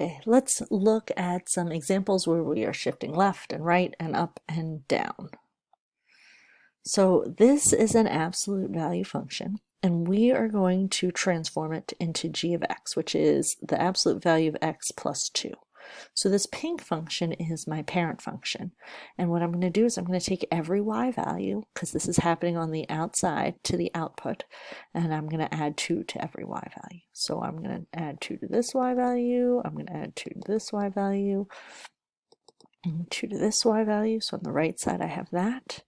Okay, let's look at some examples where we are shifting left and right and up and down. So this is an absolute value function, and we are going to transform it into g of x, which is the absolute value of x plus 2. So this pink function is my parent function, and what I'm going to do is I'm going to take every y value, because this is happening on the outside to the output, and I'm going to add 2 to every y value. So I'm going to add 2 to this y value, I'm going to add 2 to this y value, and 2 to this y value. So on the right side I have that.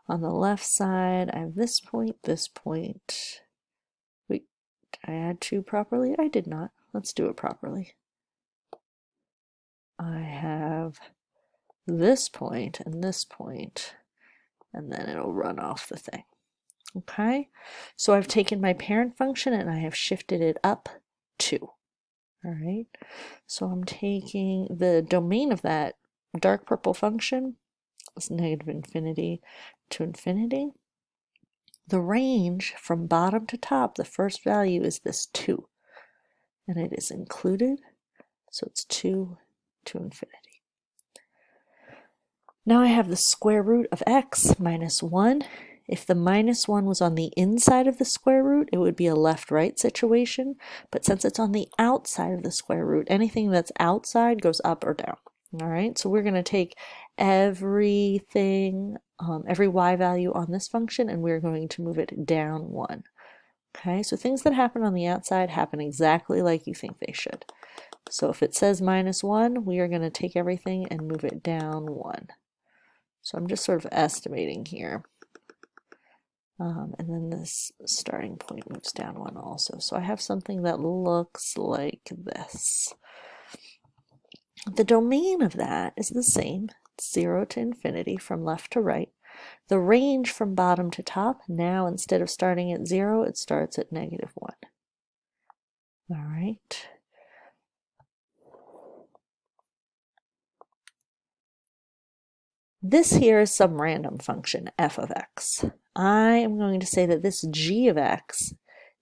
On the left side, I have this point, this point. Wait, did I add 2 properly? I did not. Let's do it properly. I have this point, and then it'll run off the thing. Okay, so I've taken my parent function and I have shifted it up 2. All right, so I'm taking the domain of that dark purple function is negative infinity to infinity. The range from bottom to top, the first value is this 2, and it is included, so it's 2 to infinity. Now I have the square root of x minus 1. If the minus 1 was on the inside of the square root, it would be a left-right situation, but since it's on the outside of the square root, anything that's outside goes up or down. All right, so we're going to take everything, every y value on this function, and we're going to move it down 1. Okay, so things that happen on the outside happen exactly like you think they should. So if it says minus 1, we are going to take everything and move it down 1. So I'm just sort of estimating here. And then this starting point moves down 1 also. So I have something that looks like this. The domain of that is the same, 0 to infinity from left to right. The range from bottom to top, now instead of starting at 0, it starts at negative 1. All right. This here is some random function, f of x. I am going to say that this g of x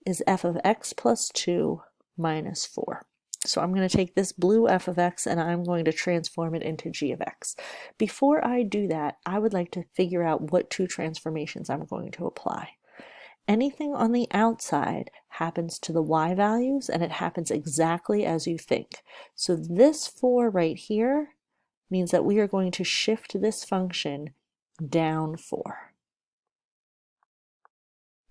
is f of x plus 2 minus 4. So I'm going to take this blue f of x and I'm going to transform it into g of x. Before I do that, I would like to figure out what 2 transformations I'm going to apply. Anything on the outside happens to the y values, and it happens exactly as you think. So this 4 right here means that we are going to shift this function down 4.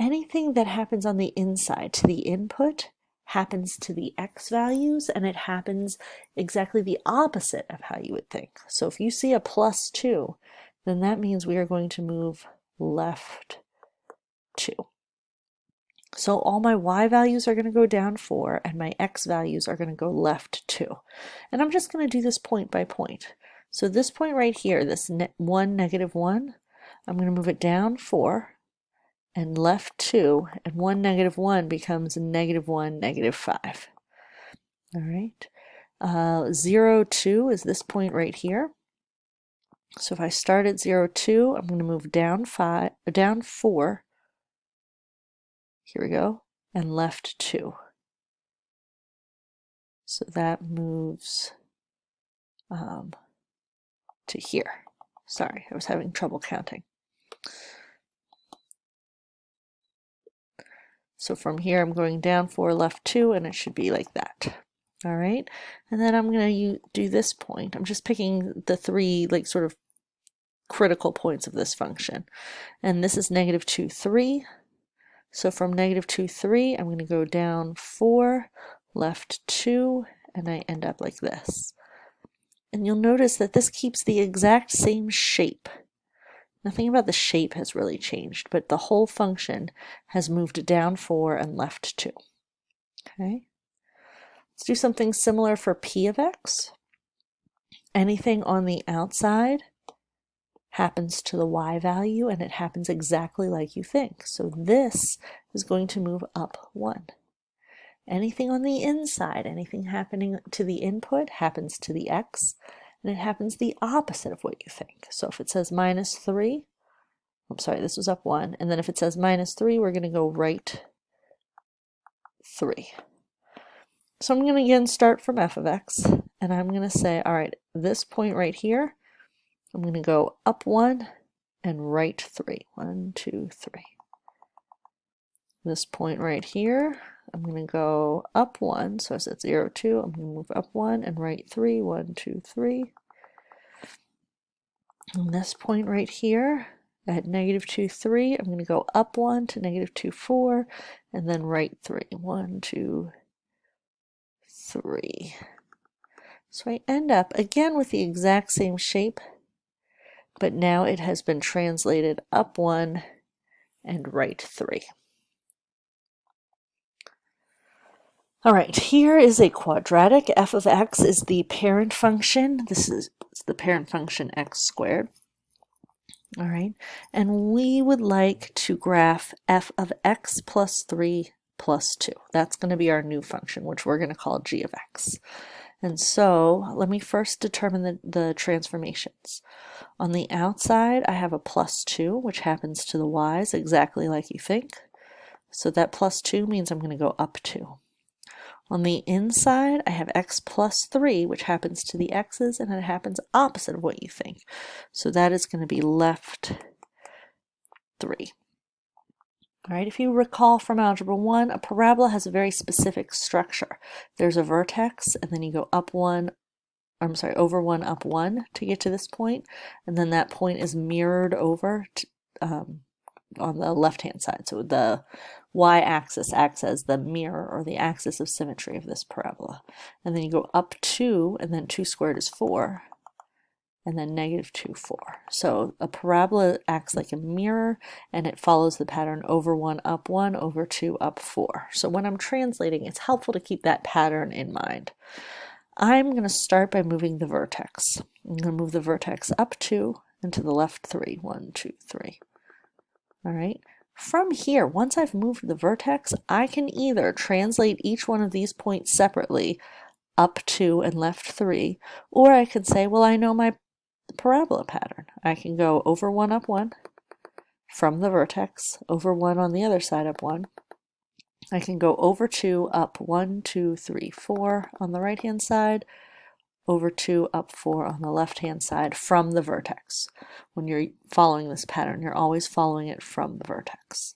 Anything that happens on the inside to the input happens to the x values, and it happens exactly the opposite of how you would think. So if you see a plus 2, then that means we are going to move left 2. So all my y values are going to go down 4, and my x values are going to go left 2. And I'm just going to do this point by point. So this point right here, this 1, negative 1, I'm going to move it down 4 and left 2, and 1, negative 1 becomes negative 1, negative 5. All right. 0, 2 is this point right here. So if I start at 0, 2, I'm going to move down 4. Here we go, and left 2. So that moves to here. Sorry, I was having trouble counting. So from here, I'm going down 4, left 2, and it should be like that. All right, and then I'm going to do this point. I'm just picking the 3 like sort of critical points of this function. And this is negative 2, 3. So from negative 2, 3, I'm going to go down 4, left 2, and I end up like this. And you'll notice that this keeps the exact same shape. Nothing about the shape has really changed, but the whole function has moved down 4 and left 2. Okay. Let's do something similar for p of x. Anything on the outside happens to the y value, and it happens exactly like you think. So this is going to move up 1. Anything on the inside, anything happening to the input happens to the x, and it happens the opposite of what you think. So if it says minus 3, I'm sorry, this was up 1, and then if it says minus 3, we're going to go right 3. So I'm going to again start from f of x, and I'm going to say, all right, this point right here, I'm going to go up 1 and right 3. 1, 2, 3. This point right here, I'm going to go up 1, so I said 0, 2, I'm going to move up 1 and right 3. 1, 2, 3. And this point right here, at -2, 3, I'm going to go up 1 to -2, 4, and then right 3. 1, 2, 3. So I end up again with the exact same shape, but now it has been translated up 1 and right 3. All right, here is a quadratic. F of x is the parent function. This is the parent function x squared. All right, and we would like to graph f of x plus 3 plus 2. That's going to be our new function, which we're going to call g of x. And so let me first determine the transformations. On the outside, I have a plus 2, which happens to the y's exactly like you think. So that plus 2 means I'm going to go up 2. On the inside, I have x plus 3, which happens to the x's, and it happens opposite of what you think. So that is going to be left 3. All right, if you recall from Algebra 1, a parabola has a very specific structure. There's a vertex, and then you go up 1, over 1, up 1 to get to this point, and then that point is mirrored over to, on the left-hand side. So the y-axis acts as the mirror or the axis of symmetry of this parabola. And then you go up 2, and then 2 squared is 4, and then -2, 4. So a parabola acts like a mirror, and it follows the pattern over 1, up 1, over 2, up 4. So when I'm translating, it's helpful to keep that pattern in mind. I'm going to start by moving the vertex. I'm going to move the vertex up 2 and to the left 3. 1, 2, 3. All right. From here, once I've moved the vertex, I can either translate each one of these points separately, up 2 and left 3, or I can say, well, I know my parabola pattern. I can go over 1, up 1 from the vertex, over 1 on the other side, up 1. I can go over 2, up 1, 2, 3, 4 on the right-hand side, over 2, up 4 on the left-hand side from the vertex. When you're following this pattern, you're always following it from the vertex.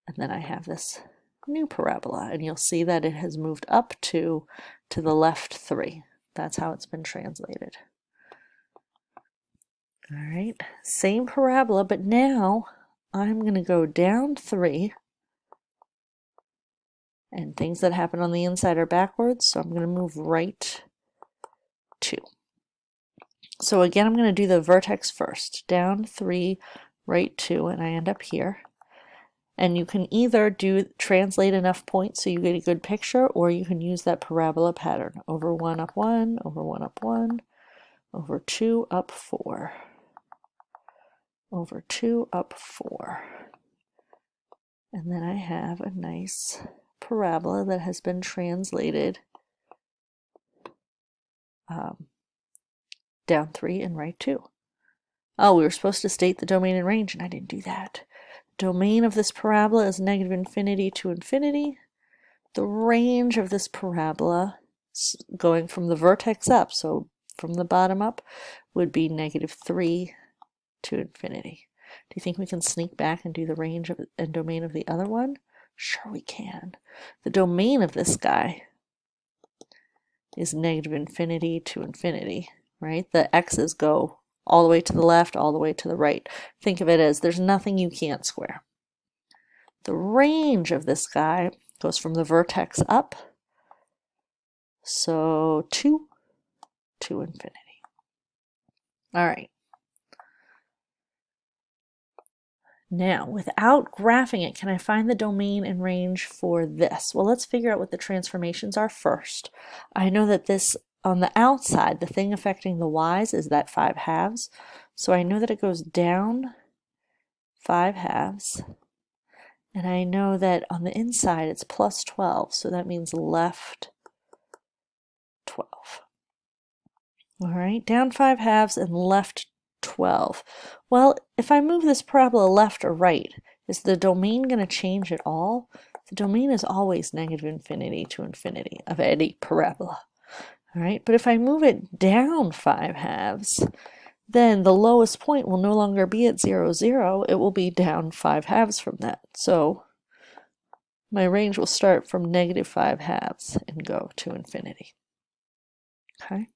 And then I have this new parabola, and you'll see that it has moved up 2 to the left 3. That's how it's been translated. All right, same parabola, but now I'm going to go down 3, and things that happen on the inside are backwards, so I'm going to move right 2. So again, I'm going to do the vertex first. Down 3, right 2, and I end up here. And you can either translate enough points so you get a good picture, or you can use that parabola pattern. Over 1, up 1, over 1, up 1, over 2, up 4, over 2, up 4. And then I have a nice parabola that has been translated down 3 and right 2. Oh, we were supposed to state the domain and range, and I didn't do that. Domain of this parabola is -infinity to infinity. The range of this parabola, going from the vertex up, so from the bottom up, would be -3 to infinity. Do you think we can sneak back and do the range and domain of the other one? Sure we can. The domain of this guy is -infinity to infinity, right? The x's go all the way to the left, all the way to the right. Think of it as there's nothing you can't square. The range of this guy goes from the vertex up, so 2 to infinity. All right. Now, without graphing it, can I find the domain and range for this? Well, let's figure out what the transformations are first. I know that this, on the outside, the thing affecting the y's is that 5/2. So I know that it goes down 5/2. And I know that on the inside it's plus 12, so that means left 12. All right, down 5/2 and left 12. Well, if I move this parabola left or right, is the domain going to change at all? The domain is always -infinity to infinity of any parabola. All right, but if I move it down 5 halves, then the lowest point will no longer be at 0, 0. It will be down 5 halves from that. So my range will start from negative 5 halves and go to infinity. Okay.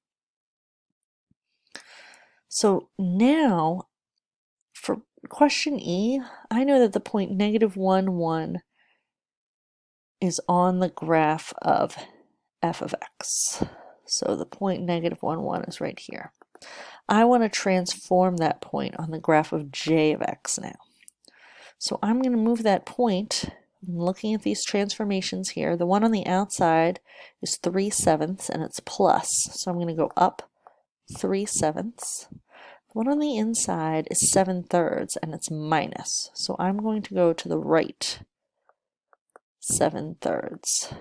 So now for question E, I know that the point negative 1, 1 is on the graph of f of x. So the point negative 1, 1 is right here. I want to transform that point on the graph of j of x now. So I'm going to move that point. I'm looking at these transformations here. The one on the outside is 3/7 and it's plus. So I'm going to go up 3/7. The one on the inside is 7/3 and it's minus. So I'm going to go to the right 7/3.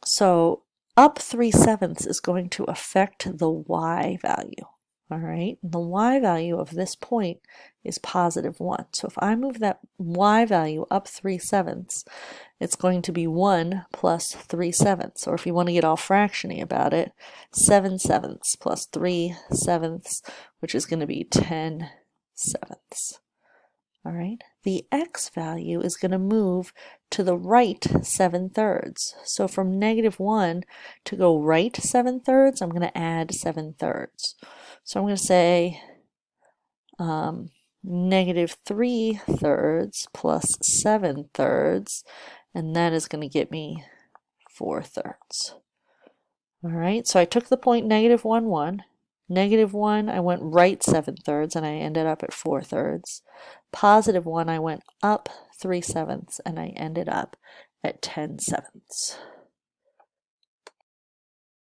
So up 3/7 is going to affect the y value. All right, and the y value of this point is positive 1. So if I move that y value up 3/7, it's going to be 1 plus 3/7. Or if you want to get all fractiony about it, 7/7 plus 3/7, which is going to be 10/7. All right, the x value is going to move to the right 7/3. So from negative 1 to go right 7/3, I'm going to add 7/3. So I'm going to say negative 3/3 plus 7/3, and that is going to get me 4/3. All right, so I took the point negative 1, 1. Negative 1, I went right 7/3, and I ended up at 4/3. Positive 1, I went up 3/7, and I ended up at 10/7.